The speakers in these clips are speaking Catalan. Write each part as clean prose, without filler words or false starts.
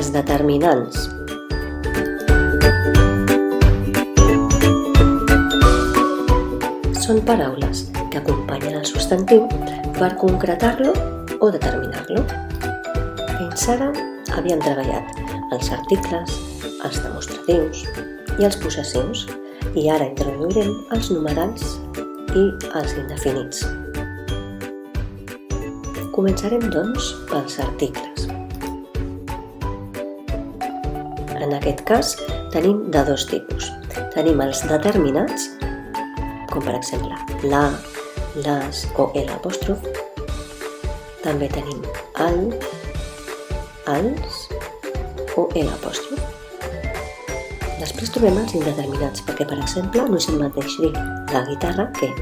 Els determinants. Són paraules que acompanyen el substantiu per concretar-lo o determinar-lo. Fins ara havíem treballat els articles, els demostratius i els possessius, i ara introduirem els numerals i els indefinits. Començarem, doncs, pels articles. En aquest cas tenim de dos tipus. Tenim els determinats, com per exemple la, les o l'apòstrof. També tenim el, els o l'apòstrof. Després trobem els indeterminats, perquè per exemple no és el mateix dir la guitarra que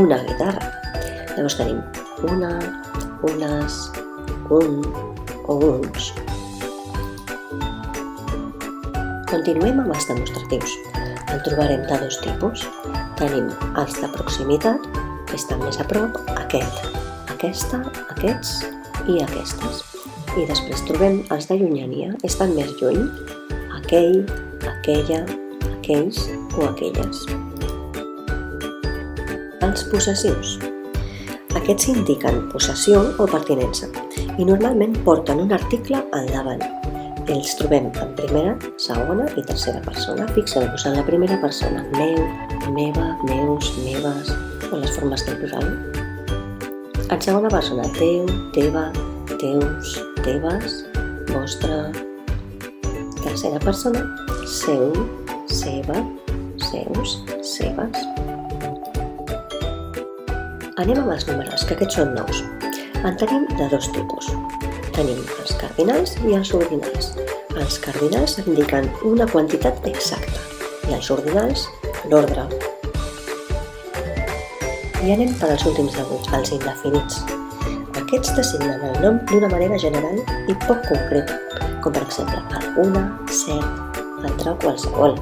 una guitarra. Llavors tenim una, unes, un o uns. Continuem amb els demostratius. En trobarem de dos tipus. Tenim els de proximitat, que estan més a prop, aquest, aquesta, aquests i aquestes. I després trobem els de llunyania, estan més lluny, aquell, aquella, aquells o aquelles. Els possessius. Aquests indiquen possessió o pertinença i normalment porten un article al davant. Els trobem en primera, segona i tercera persona. Fixeu-vos en la primera persona, meu, meva, meus, meves, o les formes del plural. En segona persona, teu, teva, teus, teves, vostre. Tercera persona, seu, seva, seus, seves. Anem amb els numerals, que aquests són nous. En tenim de dos tipus. Tenim els cardinals i els ordinals. Els cardinals indiquen una quantitat exacta i els ordinals l'ordre. I anem per als últims d'avui, els indefinits. Aquests designen el nom d'una manera general i poc concreta, com per exemple alguna, cert, altra o qualsevol.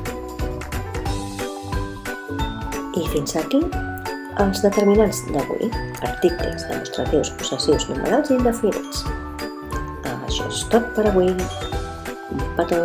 I fins aquí els determinants d'avui, articles, demostratius, possessius, numerals i indefinits. Això és tot per avui. Un petó!